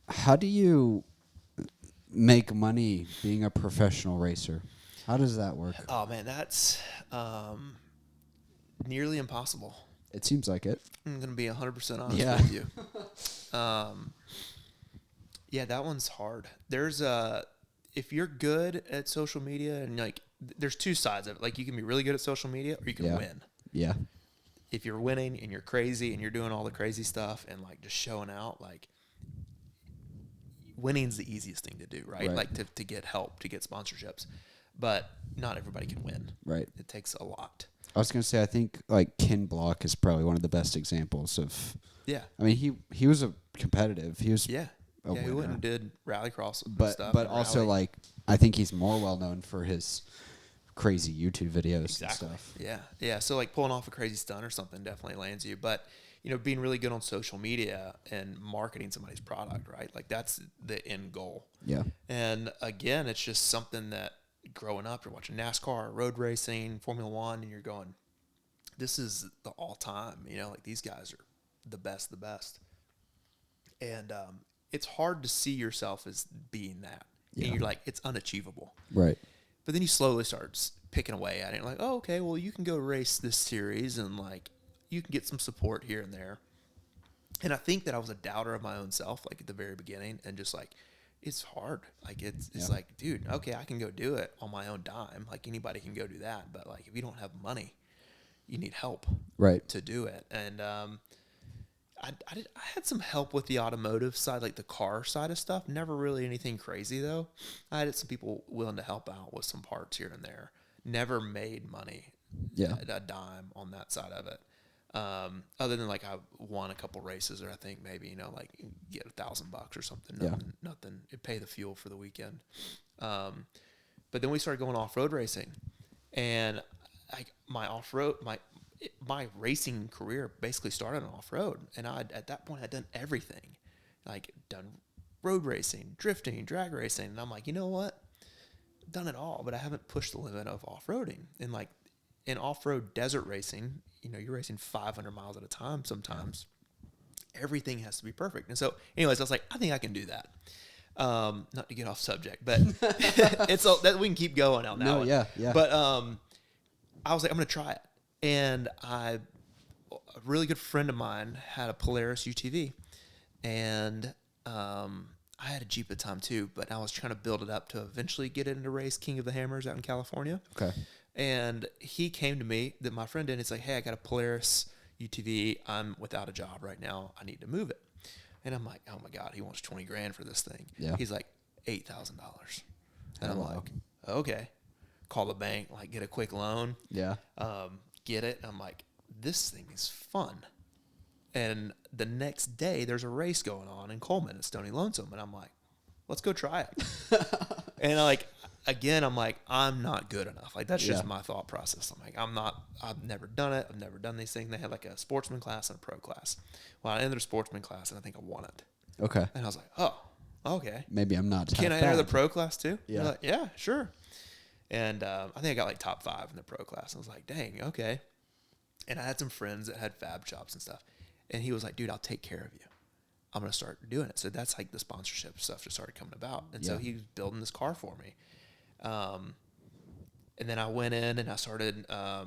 How do you make money being a professional racer? How does that work? Oh man, that's nearly impossible. It seems like it. I'm gonna be 100% honest Yeah. with you. Yeah, that one's hard. If you're good at social media and like, there's two sides of it. Like you can be really good at social media or you can Yeah. win. Yeah. If you're winning and you're crazy and you're doing all the crazy stuff and like just showing out, like winning's the easiest thing to do, right? Right. Like to get help, to get sponsorships. But not everybody can win. Right. It takes a lot. I was gonna say I think like Ken Block is probably one of the best examples of. Yeah. I mean he was a competitive. He was Yeah. a Yeah, he winner. went and did rallycross stuff. But and also rally. like I think he's more well known for his crazy YouTube videos Exactly. and stuff. Yeah. Yeah. So like pulling off a crazy stunt or something definitely lands you. But being really good on social media and marketing somebody's product, right? Like that's the end goal. Yeah. And again, it's just something that growing up, you're watching NASCAR, road racing, Formula One, and you're going, this is the all time, like these guys are the best, the best. And it's hard to see yourself as being that. Yeah. And you're like, it's unachievable. Right. But then you slowly start picking away at it. Like, oh, okay, well, you can go race this series and like you can get some support here and there. And I think that I was a doubter of my own self, like at the very beginning, and just like, it's hard. Like it's like, dude, okay, I can go do it on my own dime. Like anybody can go do that. But like if you don't have money, you need help Right. to do it. And I had some help with the automotive side, like the car side of stuff. Never really anything crazy though. I had some people willing to help out with some parts here and there. Never made money, Yeah. a dime on that side of it. Other than like I won a couple races, or I think maybe like get $1,000 or something. Nothing. It pay the fuel for the weekend. But then we started going off road racing, and my racing career basically started on off road, and at that point I'd done everything, like done road racing, drifting, drag racing, and I'm like, you know what, I've done it all, but I haven't pushed the limit of off roading. And like in off road desert racing, you're racing 500 miles at a time sometimes. Everything has to be perfect. And so, anyways, I was like, I think I can do that. Not to get off subject, but that we can keep going on that one. Yeah. But I was like, I'm going to try it. And a really good friend of mine had a Polaris UTV, and I had a Jeep at the time too, but I was trying to build it up to eventually get it into race King of the Hammers out in California. Okay. And he came to me, that my friend did. He's like, hey, I got a Polaris UTV. I'm without a job right now. I need to move it. And I'm like, oh my God, he wants $20,000 for this thing. Yeah. He's like, $8,000. And I'm like, okay. Call the bank, like get a quick loan. Yeah. Get it. And I'm like, this thing is fun. And the next day there's a race going on in Coleman at Stony Lonesome. And I'm like, let's go try it. And I'm like, I'm not good enough. Like, that's just my thought process. I'm like, I've never done it. I've never done these things. They had like a sportsman class and a pro class. Well, I entered a sportsman class and I think I won it. Okay. And I was like, oh, okay. Maybe I'm not. Can I enter the pro class too? Yeah. Like, yeah, sure. And I think I got like top 5 in the pro class. I was like, dang, okay. And I had some friends that had fab shops and stuff. And he was like, dude, I'll take care of you. I'm going to start doing it. So that's like the sponsorship stuff just started coming about. And so he was building this car for me. And then I went in and I started, I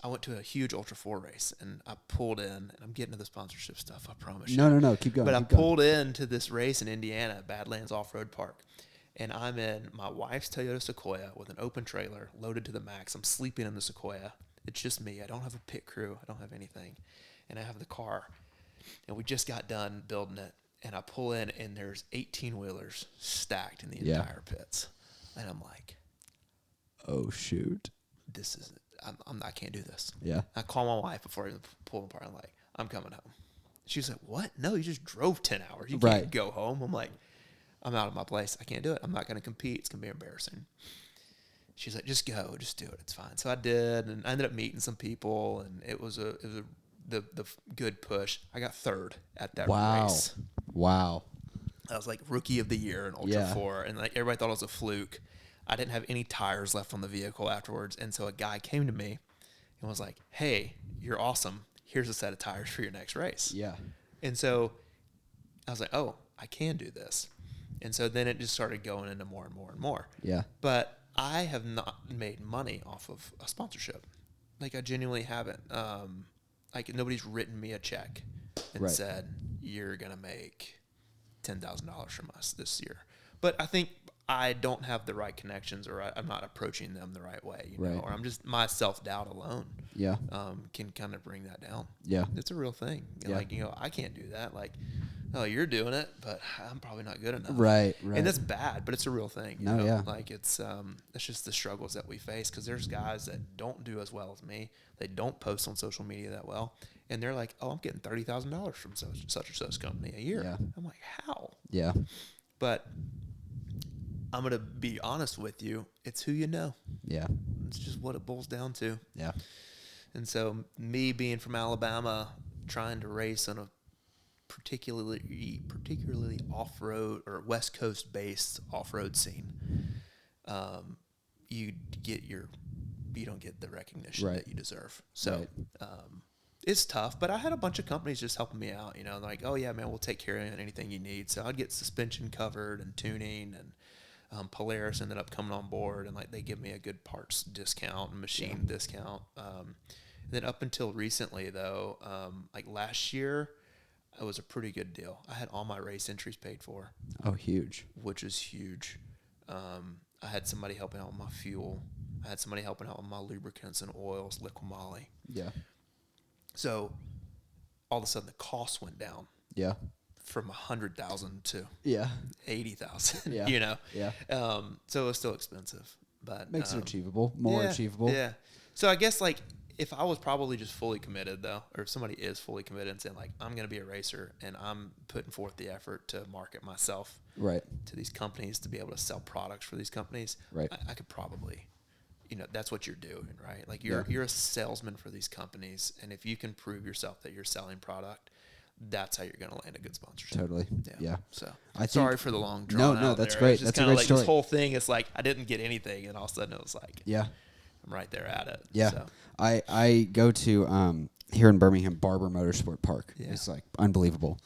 went to a huge Ultra 4 race and I pulled in, and I'm getting to the sponsorship stuff, I promise you. No. Keep going. But I keep going. pulled into this race in Indiana, Badlands Off-Road Park. And I'm in my wife's Toyota Sequoia with an open trailer loaded to the max. I'm sleeping in the Sequoia. It's just me. I don't have a pit crew. I don't have anything. And I have the car. And we just got done building it. And I pull in, and there's 18-wheelers stacked in the entire pits. And I'm like, oh, shoot. this is I can't do this. Yeah. I call my wife before I even pull them apart. I'm like, I'm coming home. She's like, what? No, you just drove 10 hours. You can't go home. I'm like, I'm out of my place. I can't do it. I'm not going to compete. It's going to be embarrassing. She's like, just go. Just do it. It's fine. So I did, and I ended up meeting some people, and it was the good push. I got 3rd at that race. Wow. I was like rookie of the year in Ultra 4, and like everybody thought it was a fluke. I didn't have any tires left on the vehicle afterwards, and so a guy came to me and was like, hey, you're awesome. Here's a set of tires for your next race. Yeah. And so I was like, oh, I can do this. And so then it just started going into more and more and more. Yeah. But I have not made money off of a sponsorship. Like, I genuinely haven't. Like, nobody's written me a check and Right. said, you're going to make $10,000 from us this year. But I think I don't have the right connections, or I'm not approaching them the right way, you know, Right. or I'm just, my self-doubt alone Yeah. can kind of bring that down. Yeah. It's a real thing. Yeah. Like, you know, I can't do that. Like, oh, you're doing it, but I'm probably not good enough. Right. Right. And that's bad, but it's a real thing. You No, know? yeah. Like, it's just the struggles that we face, because there's guys that don't do as well as me. They don't post on social media that well. And they're like, oh, I'm getting $30,000 from such or such company a year. Yeah. I'm like, how? Yeah. But I'm going to be honest with you. It's who you know. Yeah. It's just what it boils down to. Yeah. And so me being from Alabama, trying to race on a particularly off-road or West Coast based off-road scene, you don't get the recognition Right. that you deserve. So Right. it's tough, but I had a bunch of companies just helping me out, you know, like, oh yeah, man, we'll take care of anything you need. So I'd get suspension covered and tuning, and Polaris ended up coming on board, and like they give me a good parts discount and machine discount. Then up until recently though, like last year, it was a pretty good deal. I had all my race entries paid for, Oh, huge. which is huge. I had somebody helping out with my fuel. I had somebody helping out with my lubricants and oils, liquid moly. Yeah. So all of a sudden the cost went down Yeah. from 100,000 to Yeah. 80,000. Yeah. You know. Yeah. So it was still expensive, but Makes it achievable, more achievable. Yeah. So I guess like if I was probably just fully committed though, or if somebody is fully committed and saying like, I'm going to be a racer and I'm putting forth the effort to market myself Right. to these companies, to be able to sell products for these companies, Right. I could probably, you know, that's what you're doing, right? Like you're a salesman for these companies. And if you can prove yourself that you're selling product, that's how you're going to land a good sponsorship. Totally. Yeah. So Sorry sorry for the long draw. No, that's there. great. It's just That's a kinda great like story. This whole thing is like, I didn't get anything. And all of a sudden it was like, Yeah. I'm right there at it. Yeah. So. I go to here in Birmingham, Barber Motorsport Park. Yeah. It's like unbelievable.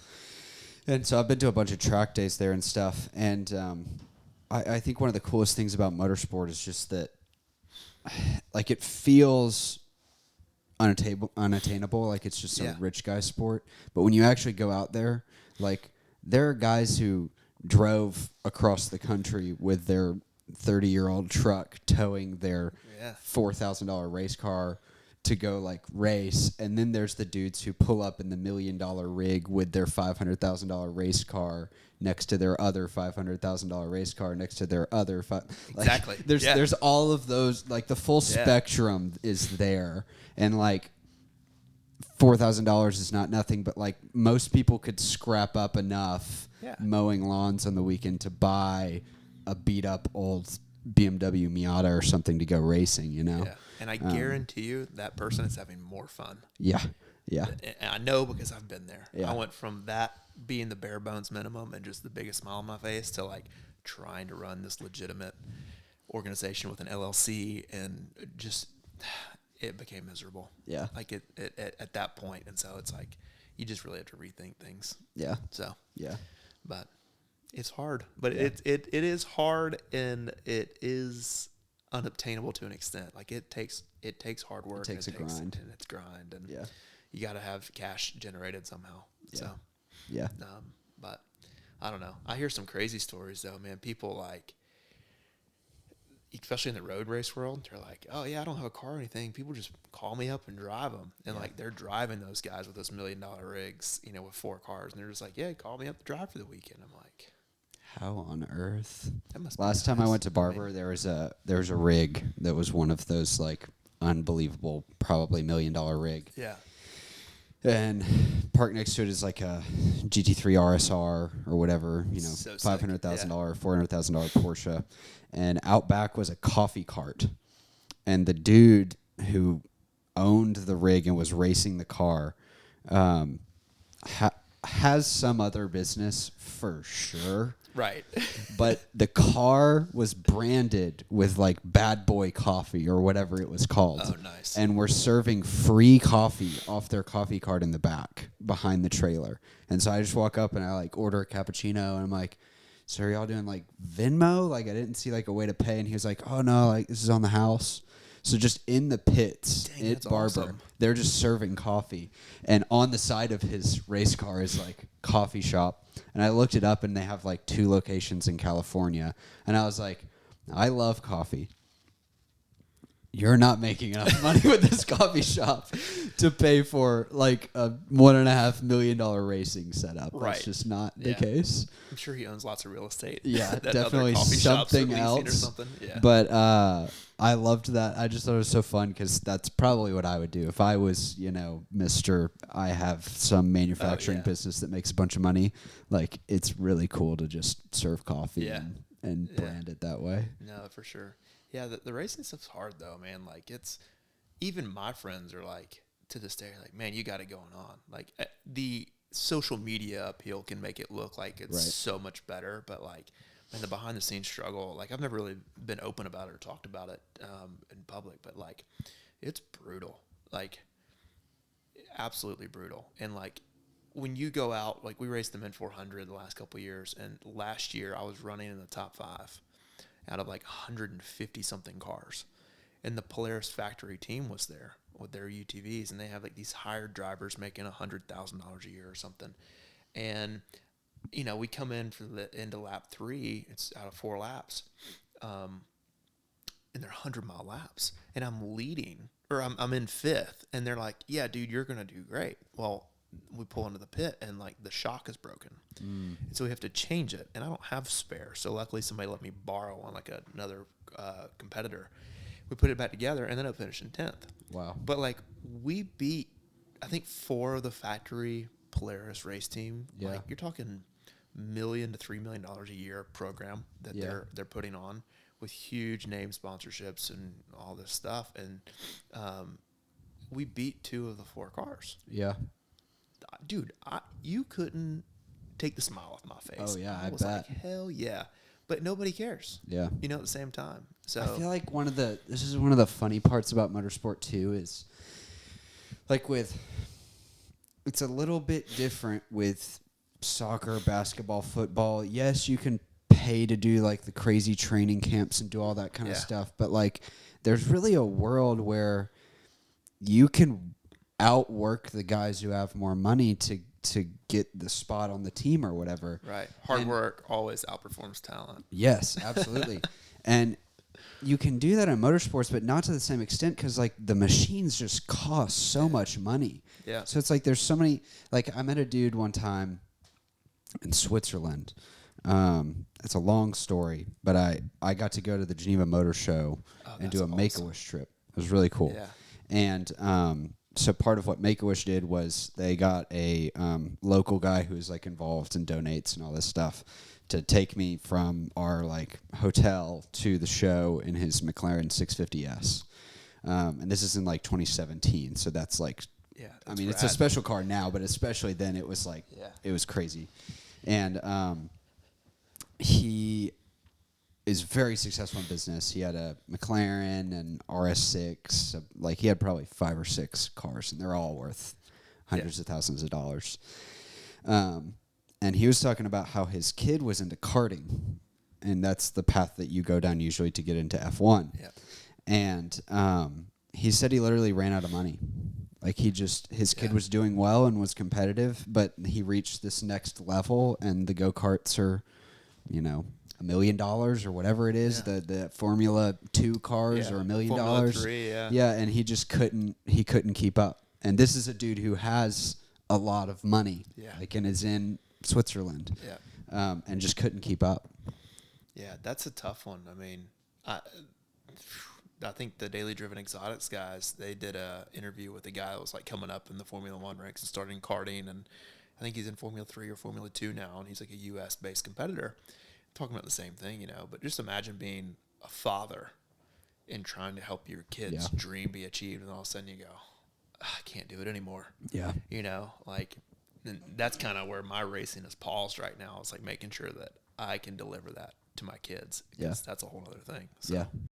And so I've been to a bunch of track days there and stuff. And I think one of the coolest things about motorsport is just that like it feels unattainable, like it's just some rich guy sport. But when you actually go out there, like there are guys who drove across the country with their 30-year-old truck towing their $4,000 race car to go like race, and then there's the dudes who pull up in the $1 million rig with their $500,000 race car next to their other $500,000 race car next to their other Exactly. There's all of those, like the full spectrum is there, and like $4,000 is not nothing, but like most people could scrap up enough mowing lawns on the weekend to buy a beat up old BMW Miata or something to go racing, you know? Yeah. And I guarantee you that person is having more fun. Yeah. Yeah. And I know because I've been there. Yeah. I went from that being the bare bones minimum and just the biggest smile on my face to like trying to run this legitimate organization with an LLC, and just it became miserable. Yeah. Like it at that point. And so it's like you just really have to rethink things. Yeah. So Yeah. but it's hard. But it is hard, and it is unobtainable to an extent. Like it takes hard work. It takes a grind. And it's grind, and Yeah. you got to have cash generated somehow. Yeah. So, Yeah. but I don't know. I hear some crazy stories though, man. People like, especially in the road race world, they're like, oh yeah, I don't have a car or anything. People just call me up and drive them. And like, they're driving those guys with those $1 million rigs, you know, with 4 cars. And they're just like, yeah, call me up to drive for the weekend. I'm like, how on earth? that must be Last time I nice. went to Barber, I mean, there was a rig that was one of those like unbelievable, probably $1 million rig. yeah. And parked next to it is like a GT3 RSR or whatever, you know, So sick. $500,000, $400,000 Porsche. And out back was a coffee cart. And the dude who owned the rig and was racing the car has some other business for sure. Right. But the car was branded with like Bad Boy Coffee or whatever it was called. Oh, nice. And we're serving free coffee off their coffee cart in the back behind the trailer. And so I just walk up and I like order a cappuccino and I'm like, so are y'all doing like Venmo? Like I didn't see like a way to pay. And he was like, oh no, like this is on the house. So just in the pits Dang, at that's Barber, awesome. they're just serving coffee. And on the side of his race car is like coffee shop. And I looked it up and they have like 2 locations in California. And I was like, I love coffee. You're not making enough money with this coffee shop to pay for like a $1.5 million racing setup. Right. That's just not the Yeah. case. I'm sure he owns lots of real estate. Yeah, that definitely other coffee shops are something leasing else. or something. Yeah. But I loved that. I just thought it was so fun because that's probably what I would do if I was, Mr. I have some manufacturing yeah. business that makes a bunch of money. Like it's really cool to just serve coffee Yeah. and Yeah. brand it that way. No, for sure. Yeah, the racing stuff's hard though, man. Like it's even my friends are like to this day like, man, you got it going on. Like the social media appeal can make it look like it's Right. so much better, but like, man, the behind the scenes struggle. Like I've never really been open about it or talked about it in public, but like it's brutal. Like absolutely brutal. And like when you go out, like we raced the Mint 400 the last couple of years, and last year I was running in the top 5 out of like 150 something cars. And the Polaris factory team was there with their UTVs, and they have like these hired drivers making $100,000 a year or something. And, we come in for the end of lap 3, it's out of 4 laps. And they're 100-mile laps. And I'm leading, or I'm in 5th. And they're like, yeah, dude, you're going to do great. Well, we pull into the pit and like the shock is broken. And so we have to change it. And I don't have spare. So luckily somebody let me borrow on like another competitor. We put it back together and then I finished in 10th. Wow. But like we beat, I think 4 of the factory Polaris race team. Yeah. Like you're talking $1 million to $3 million a year program that they're putting on with huge name sponsorships and all this stuff. And we beat 2 of the 4 cars. Yeah. Dude, you couldn't take the smile off my face. Oh, yeah, I was bet. like, hell yeah. But nobody cares. Yeah. At the same time. So I feel like this is one of the funny parts about motorsport too is like it's a little bit different with soccer, basketball, football. Yes, you can pay to do like the crazy training camps and do all that kind of stuff, but like there's really a world where you can outwork the guys who have more money to get the spot on the team or whatever. right. Hard work always outperforms talent. Yes, absolutely. And you can do that in motorsports, but not to the same extent because like the machines just cost so much money. Yeah. So it's like there's so many. Like I met a dude one time in Switzerland. It's a long story, but I got to go to the Geneva Motor Show and do a that's Make-A-Wish trip. It was really cool. Yeah. And so part of what Make-A-Wish did was they got a local guy who's like involved and donates and all this stuff to take me from our like hotel to the show in his McLaren 650S. And this is in like 2017, so that's like, Yeah. I mean, it's a special car now, but especially then it was like, it was crazy. And he is very successful in business. He had a McLaren and RS6. Like he had probably 5 or 6 cars, and they're all worth hundreds of thousands of dollars. And he was talking about how his kid was into karting, and that's the path that you go down usually to get into F1. Yeah. And he said he literally ran out of money. Like his kid was doing well and was competitive, but he reached this next level, and the go-karts are, $1 million or whatever it is. Yeah. The Formula 2 cars are $1 million. Formula 3, yeah. Yeah, and he just couldn't keep up. And this is a dude who has a lot of money, and is in Switzerland, and just couldn't keep up. Yeah, that's a tough one. I mean, I think the Daily Driven Exotics guys, they did a interview with a guy that was like coming up in the Formula 1 ranks and starting karting, and I think he's in Formula 3 or Formula 2 now, and he's like a U.S.-based competitor. Talking about the same thing, but just imagine being a father and trying to help your kid's dream be achieved, and all of a sudden you go, I can't do it anymore. Yeah. Like And that's kind of where my racing is paused right now. It's like making sure that I can deliver that to my kids. Yeah. That's a whole other thing. So. Yeah.